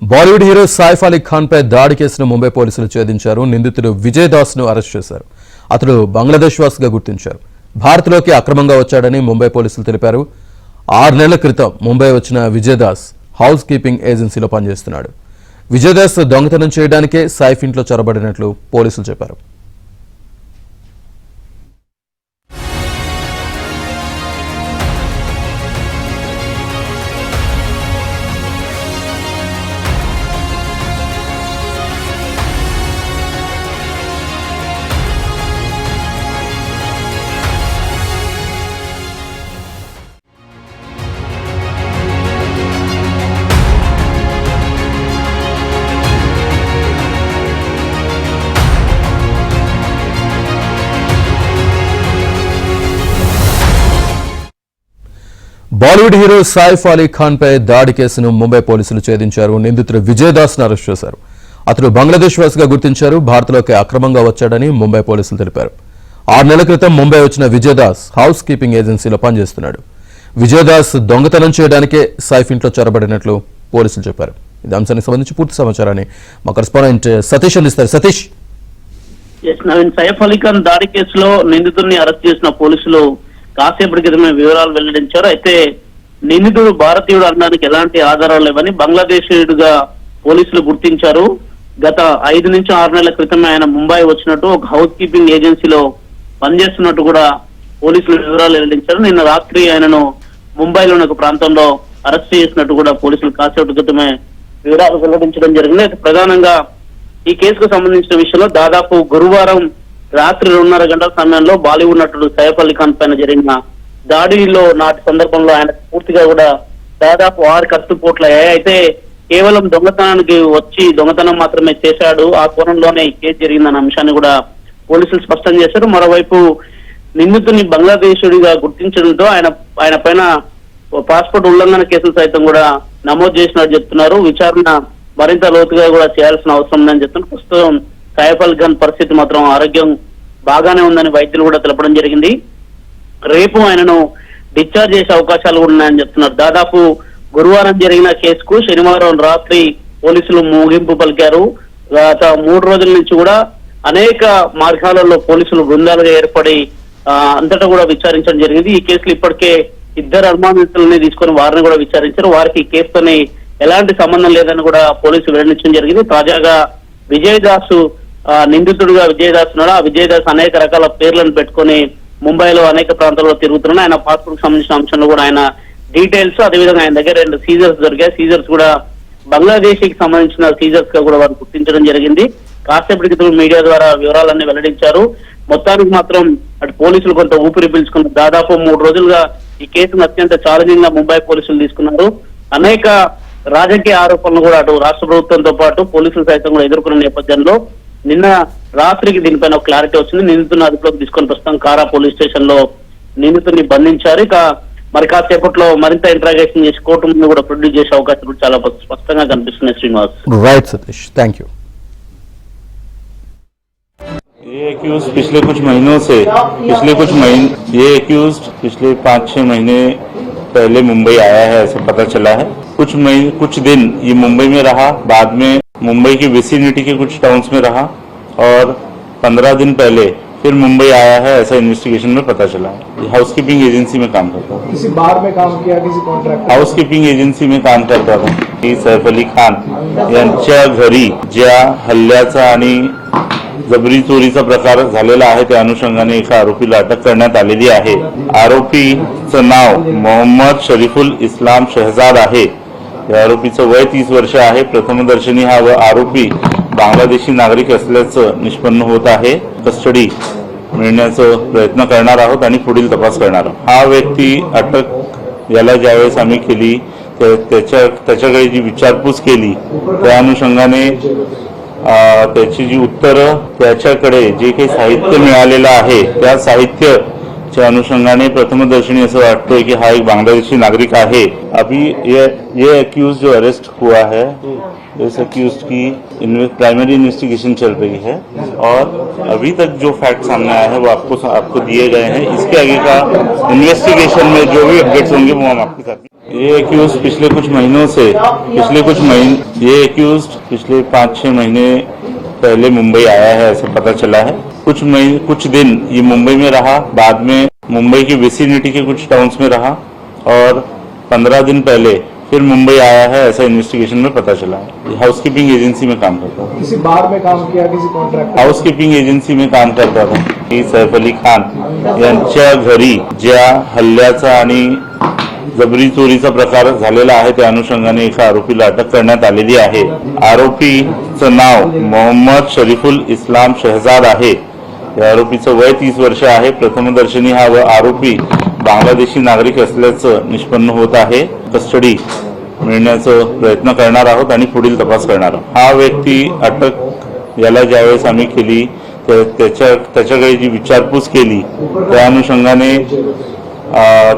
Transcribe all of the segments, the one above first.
Bollywood hero Saif Ali Khan పై దాడి కేసును ముంబై పోలీసులు ఛేదించారు. నిందితుడు విజయ్ దాస్ ను అరెస్ట్ చేశారు. అతడు బంగ్లాదేశ్ వాసిగా గుర్తించారు. భారత్లోకి అక్రమంగా వచ్చాడని ముంబై పోలీసులు తెలిపారు. 6 నెలల క్రితం ముంబై వచ్చిన విజయ్ దాస్ హౌస్ కీపింగ్ ఏజెన్సీలో పనిచేస్తున్నాడు. విజయ్ దాస్ దొంగతనం చేయడానికే సైఫ్ ఇంట్లో చొరబడినట్లు పోలీసులు చెప్పారు. బాలీవుడ్ హీరో సైఫ్ అలీ ఖాన్ పై దాడి కేసును ముంబై పోలీసులు ఛేదించారు. నిందితుడు విజయ్ దాస్ ను అరెస్ట్ చేశారు. అతడు బంగ్లాదేశ్ వాసిగా గుర్తించారు. భారత్లోకి అక్రమంగా వచ్చాడని ముంబై పోలీసులు తెలిపారు. 6 నెలల క్రితం ముంబై వచ్చిన విజయ్ దాస్ హౌస్ కీపింగ్ ఏజెన్సీలో పనిచేస్తున్నాడు. విజయ్ దాస్ దొంగతనం చేయడానికే సైఫ్ ఇంట్లో చొరబడినట్లు పోలీసులు చెప్పారు. ఈ అంశానికి సంబంధించి పూర్తి సమాచారాన్ని మా కరెస్పాండెంట్ సతీష్ అందిస్తారు. సతీష్, సైఫ్ అలీ ఖాన్ దాడి కేసులో నిందితుడిని అరెస్ట్ చేసిన పోలీసులు కాసేపటి క్రితమే వివరాలు వెల్లడించారు. అయితే నిందితుడు భారతీయుడు అనడానికి ఎలాంటి ఆధారాలు లేవని బంగ్లాదేశీయుడిగా పోలీసులు గుర్తించారు. గత 5 నుంచి 6 నెలల క్రితమే ఆయన ముంబై వచ్చినట్టు, ఒక హౌస్ కీపింగ్ ఏజెన్సీలో పనిచేస్తున్నట్టు కూడా పోలీసులు వివరాలు వెల్లడించారు. నిన్న రాత్రి ఆయనను ముంబైలోని ఒక ప్రాంతంలో అరెస్ట్ చేసినట్టు కూడా పోలీసులు కాసేపటి క్రితమే వివరాలు వెల్లడించడం జరిగింది. అయితే ప్రధానంగా ఈ కేసుకు సంబంధించిన విషయంలో దాదాపు గురువారం రాత్రి 2:30 గంటల సమయంలో బాలీవుడ్ నటుడు సైఫ్ అలీ ఖాన్ పైన జరిగిన దాడిలో నాటి సందర్భంలో ఆయన పూర్తిగా కూడా దాదాపు 6 కత్తిపోట్లయ్యాయి. అయితే కేవలం దొంగతనానికి వచ్చి దొంగతనం మాత్రమే చేశాడు, ఆ కోణంలోనే ఈ కేసు జరిగిందన్న అంశాన్ని కూడా పోలీసులు స్పష్టం చేశారు. మరోవైపు నిందితుడిని బంగ్లాదేశుడిగా గుర్తించడంతో ఆయన పైన పాస్పోర్ట్ ఉల్లంఘన కేసులు సైతం కూడా నమోదు చేసినట్టు చెప్తున్నారు. విచారణ మరింత లోతుగా కూడా చేయాల్సిన అవసరం ఉందని చెప్తున్నారు. ప్రస్తుతం సైఫ్ అలీ ఖాన్ పరిస్థితి మాత్రం ఆరోగ్యం బాగానే ఉందని వైద్యులు కూడా తెలపడం జరిగింది. రేపు ఆయనను డిశ్చార్జ్ చేసే అవకాశాలు కూడా ఉన్నాయని చెప్తున్నారు. దాదాపు గురువారం జరిగిన కేసుకు శనివారం రాత్రి పోలీసులు ముగింపు పలికారు. గత 3 రోజుల నుంచి కూడా అనేక మార్గాలలో పోలీసులు బృందాలుగా ఏర్పడి అంతటా కూడా విచారించడం జరిగింది. ఈ కేసులు ఇప్పటికే 2 అనుమానితులని తీసుకొని వారిని కూడా విచారించారు. వారికి ఈ కేసుతోని ఎలాంటి సంబంధం లేదని కూడా పోలీసులు వెల్లడించడం జరిగింది. తాజాగా విజయ్ దాస్ నిందితుడిగా విజయ్ దాస్ ఉన్నాడు. ఆ విజయ్ దాస్ అనేక రకాల పేర్లను పెట్టుకుని ముంబైలో అనేక ప్రాంతాల్లో తిరుగుతున్నాడు. ఆయన పాస్పోర్ట్ సంబంధించిన అంశంలో కూడా ఆయన డీటెయిల్స్, అదేవిధంగా ఆయన దగ్గర 2 సీజర్స్ దొరికాయి. సీజర్స్ కూడా బంగ్లాదేశీకి సంబంధించిన సీజర్స్ గా కూడా వారు గుర్తించడం జరిగింది. కాసేపటి క్రితం మీడియా ద్వారా వివరాలన్నీ వెల్లడించారు. మొత్తానికి మాత్రం అటు పోలీసులు కొంత ఊపిరి పీల్చుకున్నారు. దాదాపు 3 రోజులుగా ఈ కేసును అత్యంత ఛాలెంజింగ్ గా ముంబై పోలీసులు తీసుకున్నారు. అనేక రాజకీయ ఆరోపణలు కూడా అటు రాష్ట్ర ప్రభుత్వంతో పాటు పోలీసులు సైతం కూడా ఎదుర్కొన్న నేపథ్యంలో నిన్న రాత్రికి దీనిపైన ఒక క్లారిటీ వచ్చింది. నిందితుడిని అదుపులోకి తీసుకొని ప్రస్తుతం కారా పోలీస్ స్టేషన్ లో నిందితుడిని బంధించారు. ఇక మరి కాసేపట్లో మరింత ఇంట్రాగేషన్ చేసి కోర్టు ముందు కూడా ప్రొడ్యూస్ చేసే అవకాశం కూడా చాలా స్పష్టంగా కనిపిస్తున్నాయి. Srinivas, right Satish, thank you. ये एक्यूज पिछले कुछ 5-6 महीने पहले मुंबई आया है, ऐसा पता चला है. कुछ दिन ये मुंबई में रहा, बाद में मुंबई की विसिनिटी के कुछ टाउन्स में रहा और 15 दिन पहले फिर मुंबई आया है, ऐसा इन्वेस्टिगेशन में पता चला है. हाउस कीपिंग एजेंसी में काम करता था. किसी बार में काम किया, किसी कॉन्ट्रैक्ट हाउस कीपिंग एजेंसी में काम करता था. सैफ अली खान यांच्या घरी ज्या हल्ल्याचा आणि जबरी चोरीचा प्रकार झालेला आहे त्या अनुषंगाने एका आरोपीला अटक करण्यात आलेली आहे. आरोपीचं नाव मोहम्मद शरीफुल इस्लाम शहजाद आहे. या आरोपीचं वय 30 वर्ष आहे. प्रथमदर्शनी हा आरोपी बांगलादेशी नागरिक असल्याचं निष्पन्न होत आहे. कस्टडी मिळण्याचा प्रयत्न करणार आहोत आणि पुढील तपास करणार आहोत. हा व्यक्ती अटक याला ज्यावेळेस आम्ही केली त्याच्याकडे जी विचारपूस केली त्या अनुषंगाने त्याची जी उत्तरं, त्याच्याकडे जे काही साहित्य मिळालेलं आहे त्या साहित्याच्या अनुषंगाने प्रथमदर्शनी असं वाटतंय की हा एक बांग्लादेशी नागरिक आहे. अभी ये एक्यूज जो अरेस्ट हुआ है, इस एक्यूज की प्राइमरी इन्वेस्टिगेशन चल रही है और अभी तक जो फैक्ट सामने आया है वो आपको दिए गए हैं. इसके आगे का इन्वेस्टिगेशन में जो भी अपडेट्स होंगे वो हम आपके साथ ये एक्यूज पिछले कुछ पिछले 5-6 महीने पहले मुंबई आया है, ऐसा पता चला है। कुछ दिन ये मुंबई में रहा, बाद में मुंबई की विसिनिटी के कुछ टाउन्स में रहा और 15 दिन पहले फिर मुंबई आया है, ऐसा इन्वेस्टिगेशन में पता चला है। हाउसकीपिंग एजेंसी में काम करता था, किसी बार में काम किया, किसी कॉन्ट्रैक्ट हाउसकीपिंग एजन्सी में काम करता था। ही सैफ अली खान यांच्या घरी ज्या हल्ल्याचा आणि जबरी चोरीचा प्रकार झालेला आहे त्या अनुषंगाने एका आरोपीला अटक करण्यात आलेली आहे। आरोपीचं नाव मोहम्मद शरीफुल इस्लाम शहजाद आहे। या आरोपीचं वय 30 वर्ष आहे। प्रथमदर्शनी हा आरोपी बांगलादेशी नागरिक असल्याचं निष्पन्न होत आहे। कस्टडी मिळण्याचं प्रयत्न करणार आहोत आणि पुढील तपास करणार आहोत। हा व्यक्ती अटक याला ज्यावेळेस आम्ही केली त्याच्याकडे जी विचारपूस केली त्या अनुषंगाने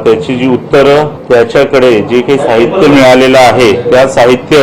त्याची जी उत्तरं त्याच्याकडे जे काही साहित्य मिळालेलं आहे त्या साहित्य